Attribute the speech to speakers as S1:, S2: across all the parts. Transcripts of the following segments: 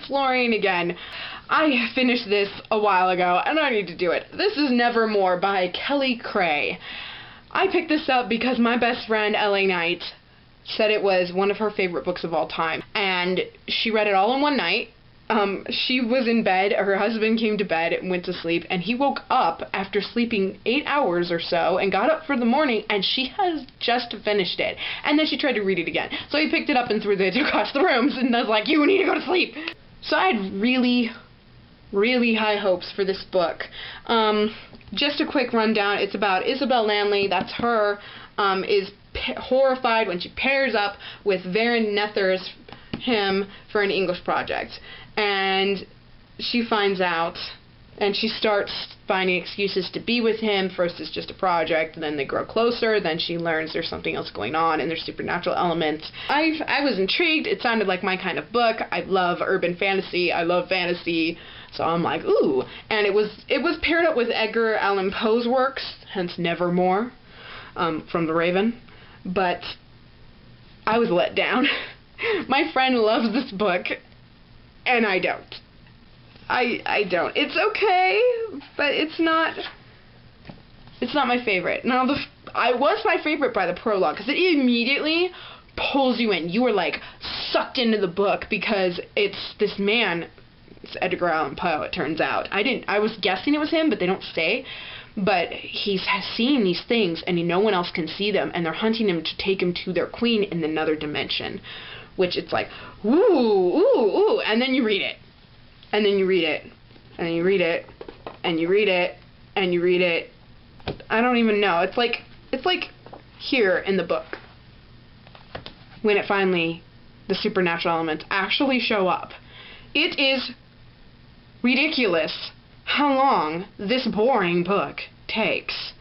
S1: exploring again. I finished this a while ago, and I need to do it. This is Nevermore by Creagh. I picked this up because my best friend, L.A. Knight, said it was one of her favorite books of all time. And she read it all in one night. She was in bed, her husband came to bed and went to sleep, and he woke up after sleeping 8 hours or so and got up for the morning, and she has just finished it. And then she tried to read it again. So he picked it up and threw it across the rooms and was like, you need to go to sleep. So I had really high hopes for this book. Just a quick rundown. It's about Isabel Lanley, that's her, is horrified when she pairs up with Varen Nether's him for an English project. And she finds out, and she starts finding excuses to be with him. First it's just a project, and then they grow closer, then she learns there's something else going on, and there's supernatural elements. I was intrigued. It sounded like my kind of book. I love urban fantasy. I love fantasy. So I'm like, ooh. And it was paired up with Edgar Allan Poe's works, hence Nevermore, from The Raven. But I was let down. My friend loves this book, and I don't. I don't. It's okay, but it's not my favorite. Now, I was my favorite by the prologue, because it immediately pulls you in. You are, like, sucked into the book, because it's this man, it's Edgar Allan Poe, it turns out. I was guessing it was him, but they don't say. But he has seen these things, and no one else can see them, and they're hunting him to take him to their queen in another dimension. Which it's like, ooh, ooh, ooh, and then you read it. And then you read it. And then you read it. And you read it. And you read it. I don't even know. It's like here in the book. When it finally, the supernatural elements actually show up. It is ridiculous how long this boring book takes.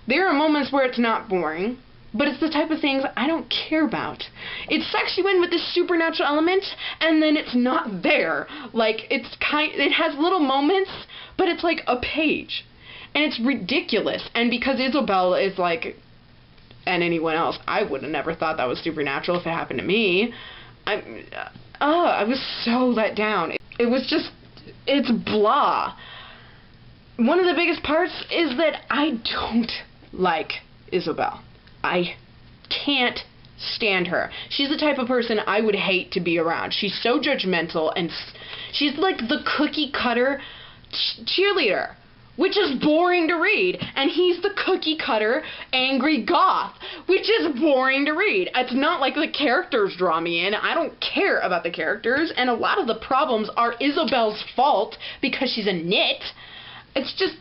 S1: There are moments where it's not boring, but it's the type of things I don't care about. It sucks you in with this supernatural element, and then it's not there. Like, it has little moments, but it's like a page. And it's ridiculous. And because Isabel is like, and anyone else, I would have never thought that was supernatural if it happened to me. I was so let down. It was just, it's blah. One of the biggest parts is that I don't like Isabel. I can't stand her. She's the type of person I would hate to be around. She's so judgmental, and she's like the cookie cutter cheerleader, which is boring to read. And he's the cookie cutter angry goth, which is boring to read. It's not like the characters draw me in. I don't care about the characters, and a lot of the problems are Isabel's fault because she's a nit. It's just,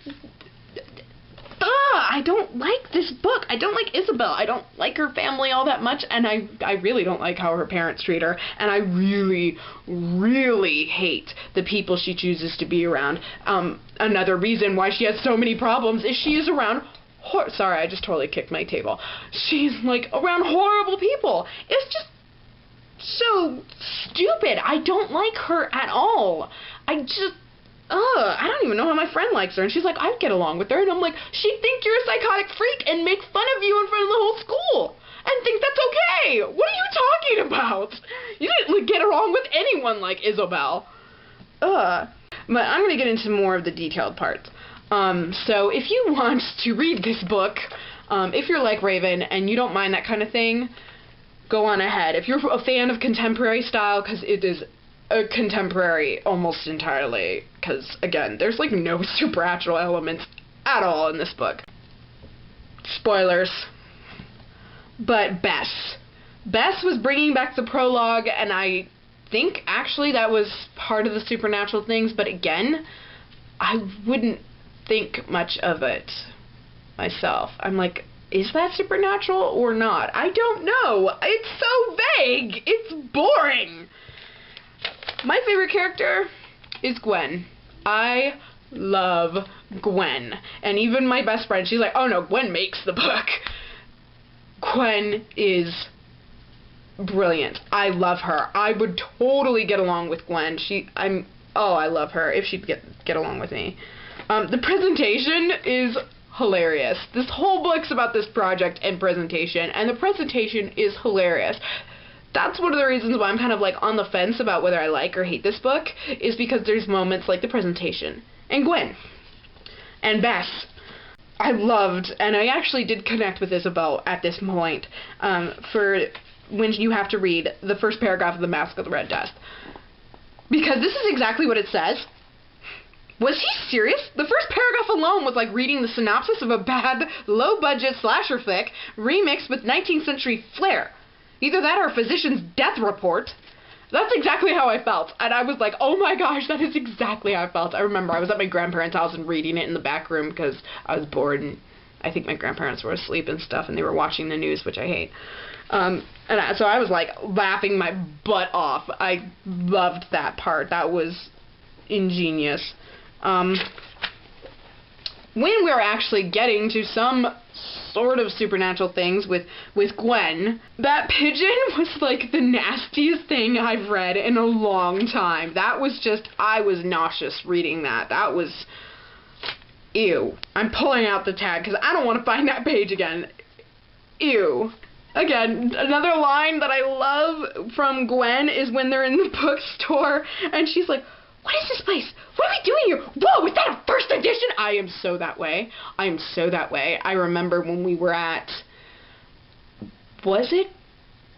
S1: I don't like this book. I don't like Isabel. I don't like her family all that much, and I really don't like how her parents treat her, and I really hate the people she chooses to be around. Another reason why she has so many problems is she is around, sorry, I just totally kicked my table. She's, like, around horrible people. It's just so stupid. I don't like her at all. I don't even know how my friend likes her. And she's like, I'd get along with her. And I'm like, she'd think you're a psychotic freak and make fun of you in front of the whole school. And think that's okay. What are you talking about? You didn't get along with anyone like Isabel. But I'm going to get into more of the detailed parts. So if you want to read this book, if you're like Raven and you don't mind that kind of thing, go on ahead. If you're a fan of contemporary style, because it is contemporary almost entirely, because again, there's like no supernatural elements at all in this book. Spoilers. But Bess was bringing back the prologue, and I think actually that was part of the supernatural things, but again, I wouldn't think much of it myself. I'm like, is that supernatural or not? I don't know. It's so vague. It's boring. My favorite character is Gwen. I love Gwen. And even my best friend, she's like, oh no, Gwen makes the book. Gwen is brilliant. I love her. I would totally get along with Gwen. I love her if she'd get along with me. The presentation is hilarious. This whole book's about this project and presentation, and the presentation is hilarious. that's one of the reasons why I'm kind of like on the fence about whether I like or hate this book, is because there's moments like the presentation and Gwen and Bess. I loved, and I actually did connect with Isabel at this point, for when you have to read the first paragraph of The Mask of the Red Death. Because this is exactly what it says. Was he serious? The first paragraph alone was like reading the synopsis of a bad, low-budget slasher flick remixed with 19th century flair. Either that or a physician's death report. That's exactly how I felt. And I was like, oh my gosh, that is exactly how I felt. I remember I was at my grandparents' house and reading it in the back room because I was bored and I think my grandparents were asleep and stuff and they were watching the news, which I hate. So I was like laughing my butt off. I loved that part. That was ingenious. When we were actually getting to some sort of supernatural things with Gwen, that pigeon was like the nastiest thing I've read in a long time. That was just, I was nauseous reading that. That was, ew. I'm pulling out the tag because I don't want to find that page again. Ew. Again, another line that I love from Gwen is when they're in the bookstore and she's like, what is this place? What are we doing here? Whoa, is that a first edition? I am so that way. I am so that way. I remember when we were at, was it?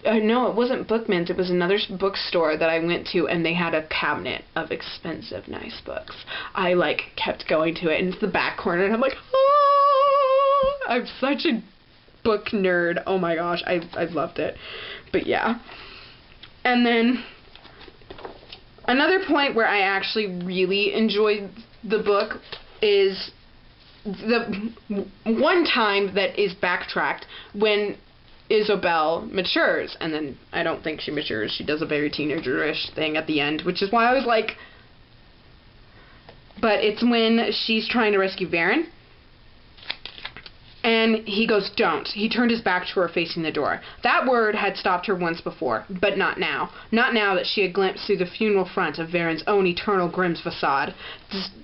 S1: No, it wasn't Bookman's. It was another bookstore that I went to, and they had a cabinet of expensive, nice books. I, like, kept going to it, and it's the back corner, and I'm like, oh, I'm such a book nerd. Oh my gosh, I loved it. But yeah. And then another point where I actually really enjoyed the book is the one time that is backtracked when Isabel matures, and then I don't think she matures. She does a very teenager-ish thing at the end, which is why I was like, but it's when she's trying to rescue Varen, and he goes, don't. He turned his back to her facing the door. That word had stopped her once before, but not now. Not now that she had glimpsed through the funeral front of Varen's own eternal Grimm's facade.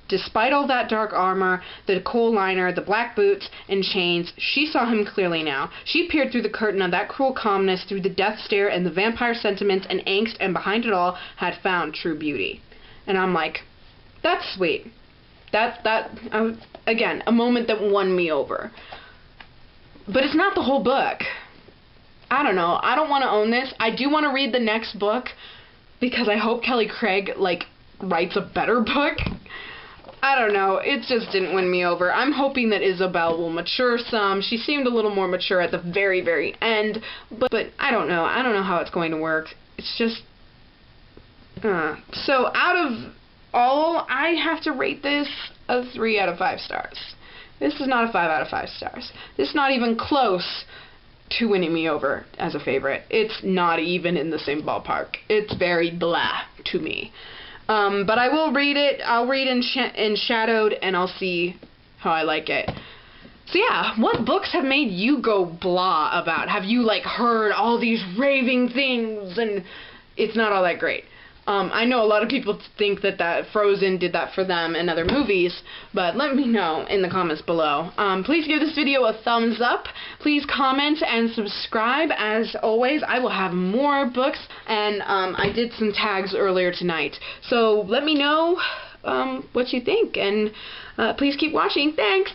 S1: Despite all that dark armor, the coal liner, the black boots, and chains, she saw him clearly now. She peered through the curtain of that cruel calmness, through the death stare and the vampire sentiments and angst, and behind it all had found true beauty. And I'm like, that's sweet. Again, a moment that won me over. But it's not the whole book. I don't know. I don't want to own this. I do want to read the next book because I hope Kelly Creagh, like, writes a better book. I don't know. It just didn't win me over. I'm hoping that Isabel will mature some. She seemed a little more mature at the very, very end. But I don't know. I don't know how it's going to work. It's just... So out of all, I have to rate this a 3 out of 5 stars. This is not a 5 out of 5 stars. This is not even close to winning me over as a favorite. It's not even in the same ballpark. It's very blah to me. But I will read it. I'll read in Shadowed, and I'll see how I like it. So yeah, what books have made you go blah about? Have you, like, heard all these raving things and it's not all that great? I know a lot of people think that Frozen did that for them and other movies, but let me know in the comments below. Please give this video a thumbs up. Please comment and subscribe. As always, I will have more books, and I did some tags earlier tonight. So let me know what you think, and please keep watching. Thanks!